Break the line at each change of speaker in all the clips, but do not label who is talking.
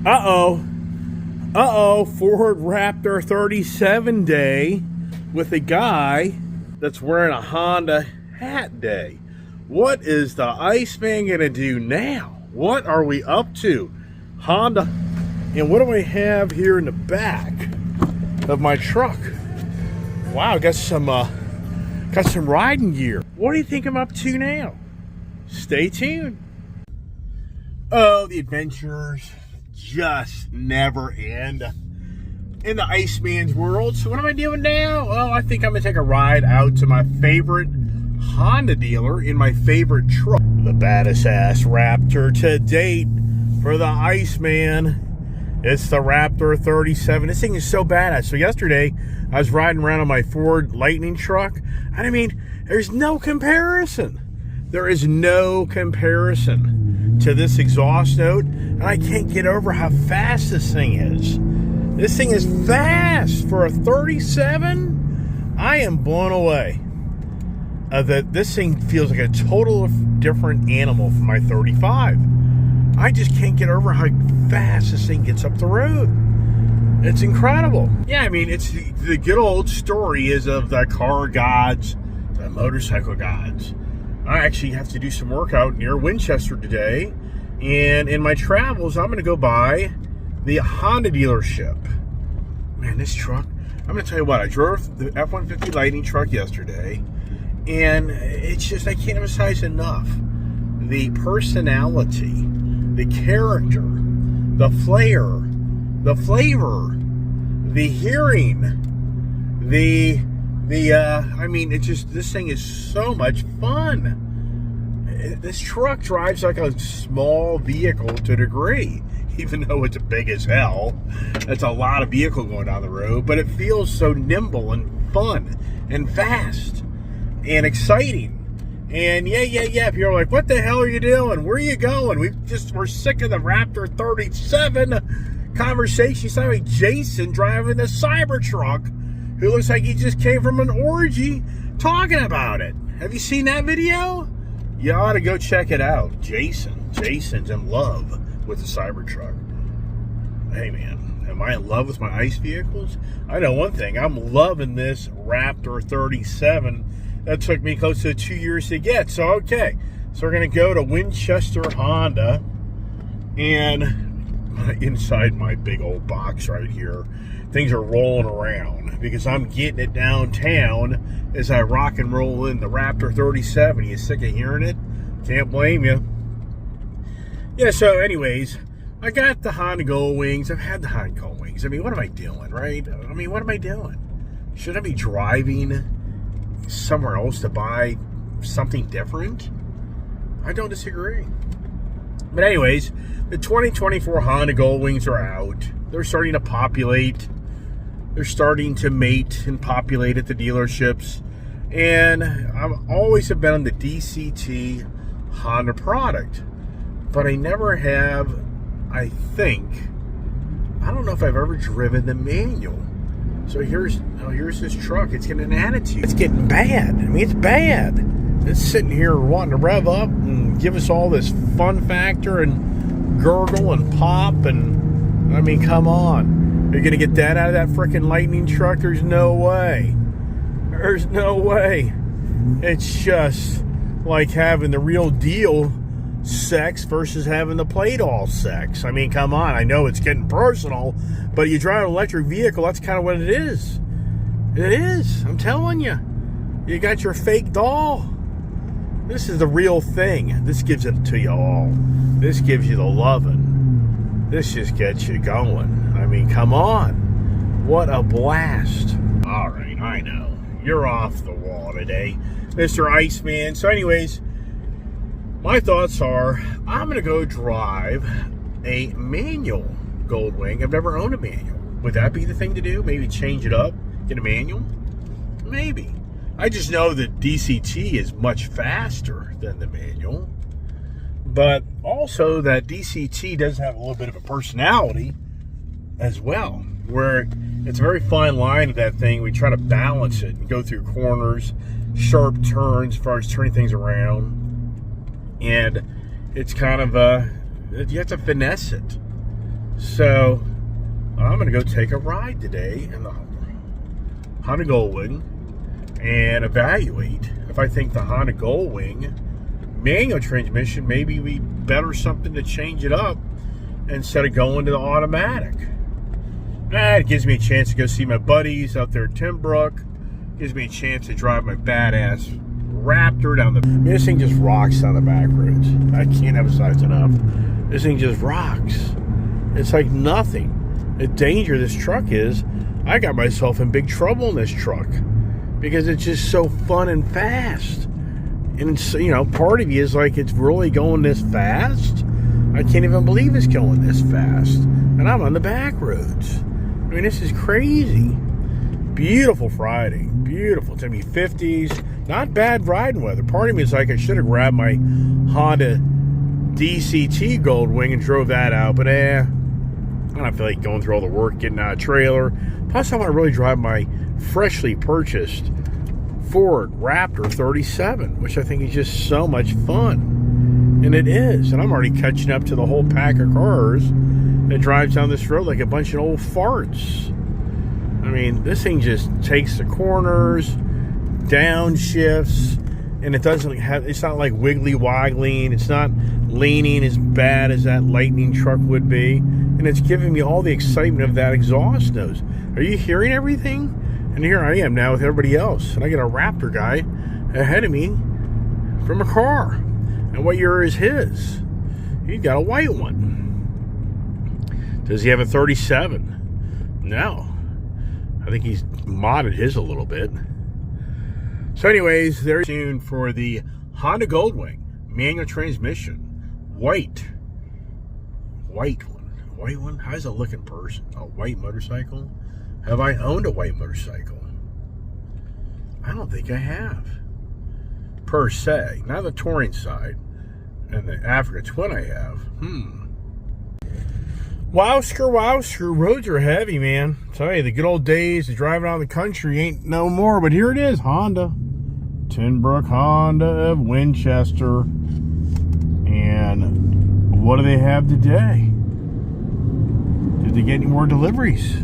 Uh-oh. Uh-oh. Ford Raptor 37 day with a guy that's wearing a Honda hat day. What is the Iceman going to do now? What are we up to? Honda. And what do I have here in the back of my truck? Wow, got some riding gear. What do you think I'm up to now? Stay tuned. Oh, the adventures just never end in the Iceman's world. So what am I doing now? Well, I think I'm gonna take a ride out to my favorite Honda dealer in my favorite truck. The baddest ass Raptor to date for the Iceman. It's the Raptor 37. This thing is so badass. So yesterday, I was riding around on my Ford Lightning truck. And I mean, there's no comparison. There is no comparison to this exhaust note. And I can't get over how fast this thing is. This thing is fast for a 37. I am blown away. This thing feels like a total different animal from my 35. I just can't get over how fast this thing gets up the road. It's incredible. Yeah, I mean, it's the good old story is of the car gods, the motorcycle gods. I actually have to do some work out near Winchester today. And in my travels, I'm going to go by the Honda dealership. Man, this truck, I'm going to tell you what, I drove the F-150 Lightning truck yesterday. And it's just, I can't emphasize enough the personality, the character, the flair, the flavor, the hearing, I mean, it's just, this thing is so much fun. This truck drives like a small vehicle to a degree, even though it's big as hell. That's a lot of vehicle going down the road, but it feels so nimble and fun and fast and exciting. And yeah, people are like, what the hell are you doing? Where are you going? We're sick of the Raptor 37 conversation. You sound like Jason driving the Cybertruck, who looks like he just came from an orgy talking about it. Have you seen that video? You ought to go check it out. Jason's in love with the Cybertruck. Hey man, am I in love with my ICE vehicles? I know one thing, I'm loving this Raptor 37. That took me close to 2 years to get. So, okay. So, we're going to go to Winchester Honda. And inside my big old box right here, things are rolling around. Because I'm getting it downtown as I rock and roll in the Raptor 37. You sick of hearing it? Can't blame you. Yeah, so anyways, I got the Honda Goldwings. I've had the Honda Goldwings. I mean, what am I doing, right? I mean, what am I doing? Should I be driving somewhere else to buy something different? I don't disagree. But anyways, the 2024 Honda Goldwings are out. They're starting to populate. They're starting to mate and populate at the dealerships. And I've always have been on the DCT Honda product. But I never have, I don't know if I've ever driven the manual. So here's this truck. It's getting an attitude. It's getting bad. I mean, it's bad. It's sitting here wanting to rev up and give us all this fun factor and gurgle and pop. And, I mean, come on. You're going to get that out of that freaking Lightning truck? There's no way. There's no way. It's just like having the real deal sex versus having the play doll sex. I mean, come on. I know it's getting personal, but you drive an electric vehicle, that's kind of what it is. It is. I'm telling you. You got your fake doll. This is the real thing. This gives it to you all. This gives you the loving. This just gets you going. I mean, come on. What a blast. All right, I know. You're off the wall today, Mr. Iceman. So anyways, my thoughts are, I'm going to go drive a manual Goldwing. I've never owned a manual. Would that be the thing to do? Maybe change it up, get a manual? Maybe. I just know that DCT is much faster than the manual. But also that DCT does have a little bit of a personality as well, where it's a very fine line of that thing. We try to balance it and go through corners, sharp turns as far as turning things around. And it's kind of you have to finesse it. So I'm going to go take a ride today in the Honda Goldwing and evaluate if I think the Honda Goldwing manual transmission maybe be better something to change it up instead of going to the automatic. It gives me a chance to go see my buddies out there at Timbrook. Gives me a chance to drive my badass Raptor down the... This thing just rocks down the back roads. I can't emphasize enough. This thing just rocks. It's like nothing. The danger of this truck is I got myself in big trouble in this truck because it's just so fun and fast. And it's, you know, part of you is like, it's really going this fast? I can't even believe it's going this fast. And I'm on the back roads. I mean, this is crazy. Beautiful Friday. Beautiful. It's going to be 50s. Not bad riding weather. Part of me is like, I should have grabbed my Honda DCT Goldwing and drove that out. But I don't feel like going through all the work, getting out of a trailer. Plus, I want to really drive my freshly purchased Ford Raptor 37, which I think is just so much fun. And it is. And I'm already catching up to the whole pack of cars that drives down this road like a bunch of old farts. I mean, this thing just takes the corners, downshifts, and it doesn't have, it's not like wiggly woggling. It's not leaning as bad as that Lightning truck would be. And it's giving me all the excitement of that exhaust nose. Are you hearing everything? And here I am now with everybody else. And I get a Raptor guy ahead of me from a car. And what year is his? He's got a white one. Does he have a 37? No. I think he's modded his a little bit. So anyways, they're tuned for the Honda Goldwing manual transmission. White one. White one? How's it look in person? A white motorcycle? Have I owned a white motorcycle? I don't think I have. Per se. Not the touring side. And the Africa Twin I have. Wowsker. Roads are heavy, man. Tell you, the good old days of driving out in the country ain't no more. But here it is, Honda. Timbrook Honda of Winchester. And what do they have today? Did they get any more deliveries?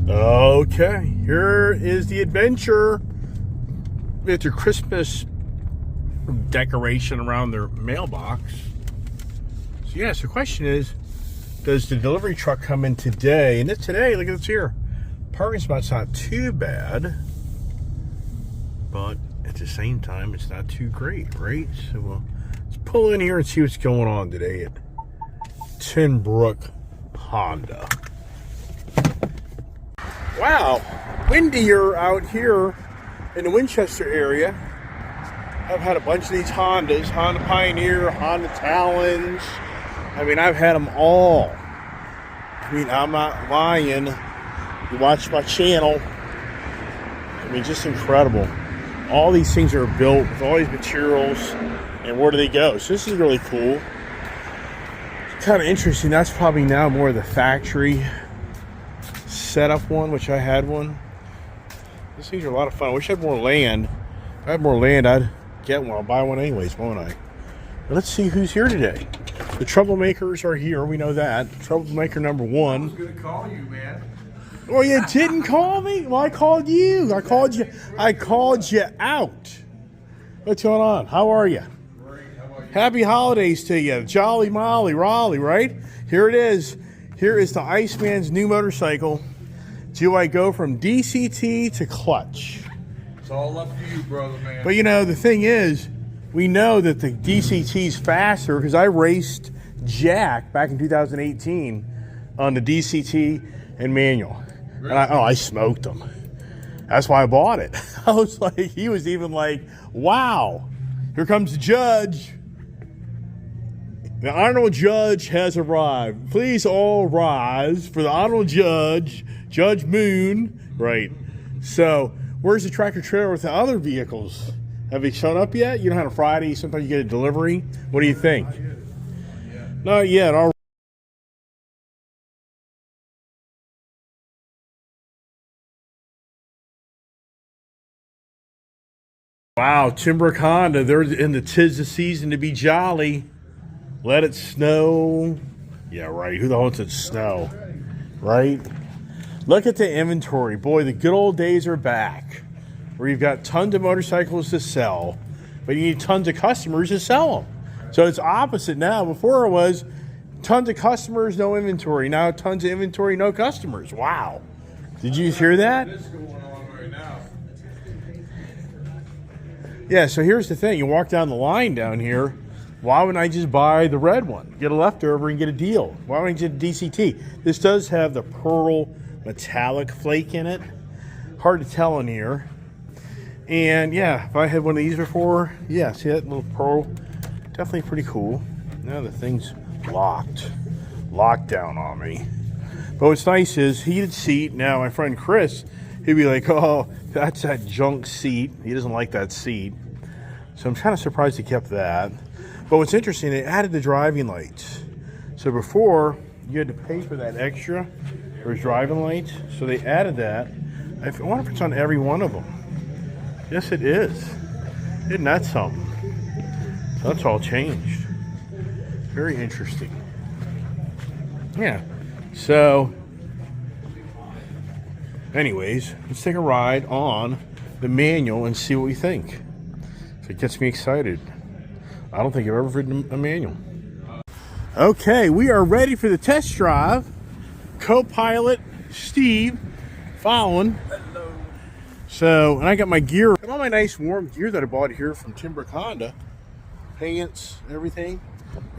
Okay, here is the adventure. It's a Christmas decoration around their mailbox. So yes, the question is, does the delivery truck come in today? And it's today, look at this here. Parking spot's not too bad, but at the same time, it's not too great, right? So let's pull in here and see what's going on today at Timbrook Honda. Wow, windier out here in the Winchester area. I've had a bunch of these Hondas, Honda Pioneer, Honda Talons. I mean, I've had them all. I mean, I'm not lying. You watch my channel. I mean, just incredible. All these things are built with all these materials. And where do they go? So this is really cool. It's kind of interesting. That's probably now more of the factory setup one, which I had one. These things are a lot of fun. I wish I had more land. If I had more land, I'd get one. I'll buy one anyways, won't I? But let's see who's here today. The troublemakers are here. We know that. Troublemaker number one.
I was going to call you, man.
Well, you didn't call me? Well, I called you. I called you. I called you out. What's going on? How are you?
Great. How about you?
Happy holidays to you. Jolly Molly Raleigh, right? Here it is. Here is the Iceman's new motorcycle. Do I go from DCT to clutch?
It's all up to you, brother, man.
But you know, the thing is, we know that the DCT's faster because I raced Jack back in 2018 on the DCT and manual. Really? And I smoked him. That's why I bought it. I was like, he was even like, wow, here comes the judge. The honorable judge has arrived. Please all rise for the honorable judge, Judge Moon. Right. So, where's the tractor trailer with the other vehicles? Have they shown up yet? You know how on Friday, sometimes you get a delivery. What do you think? Not yet. All right. Wow, Timbrook Honda, they're in the 'tis the season to be jolly. Let it snow, Yeah, right. Who the hell wants it snow? Right? Look at the inventory. Boy, the good old days are back. Where you've got tons of motorcycles to sell, but you need tons of customers to sell them. So it's opposite now. Before it was tons of customers, no inventory. Now tons of inventory, no customers. Wow. Did you hear that?
What's going on right now?
Yeah, so here's the thing. You walk down the line down here. Why wouldn't I just buy the red one? Get a leftover and get a deal. Why wouldn't I get a DCT? This does have the pearl metallic flake in it. Hard to tell in here. And yeah, if I had one of these before, yeah, see that little pearl? Definitely pretty cool. Now the thing's locked down on me. But what's nice is heated seat. Now my friend Chris, he'd be like, oh, that's that junk seat. He doesn't like that seat. So I'm kind of surprised he kept that. But what's interesting, they added the driving lights. So before, you had to pay for that extra. There was driving lights. So they added that. I wonder if it's on every one of them. Yes, it is. Isn't that something? So that's all changed. Very interesting. Yeah. So, anyways, let's take a ride on the manual and see what we think. So it gets me excited. I don't think I've ever ridden a manual. Okay, we are ready for the test drive. Co-pilot Steve following.
Hello.
So, and I got my gear, got all my nice warm gear that I bought here from Timber Honda. Pants, everything.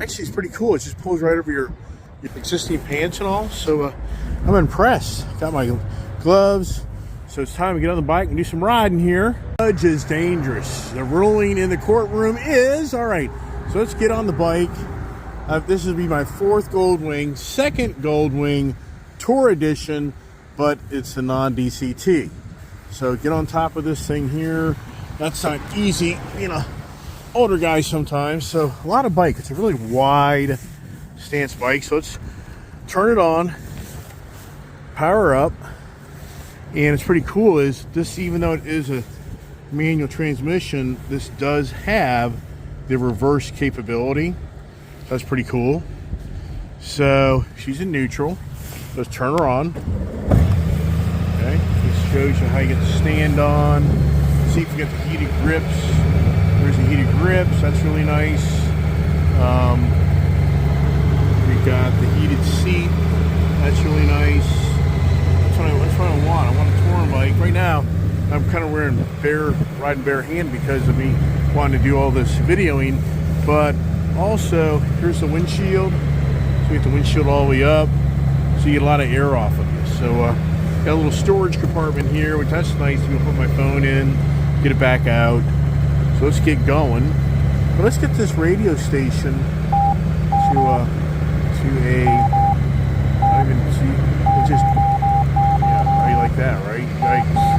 Actually, it's pretty cool. It just pulls right over your existing pants and all. So, I'm impressed. Got my gloves. So it's time to get on the bike and do some riding here. Judge is dangerous. The ruling in the courtroom is, all right, so let's get on the bike. This will be my fourth Goldwing, second Goldwing Tour Edition, but it's a non-DCT. So get on top of this thing here. That's not easy, you know, older guys sometimes. So a lot of bike. It's a really wide stance bike. So let's turn it on, power up. And it's pretty cool is this, even though it is a manual transmission, this does have the reverse capability. That's pretty cool. So she's in neutral. Let's turn her on. Okay, this shows you how you get the stand on. See if you get the heated grips. There's the heated grips. That's really nice. We got the heated seat. That's really nice. That's what I want. I want a touring bike. Right now, I'm kind of riding bare hand because of me wanting to do all this videoing. But also, here's the windshield. So you get the windshield all the way up. So you get a lot of air off of this. So got a little storage compartment here, which that's nice. You can put my phone in, get it back out. So let's get going. But let's get this radio station to a, I don't even see, it just, yeah, how you like that, right? Yikes.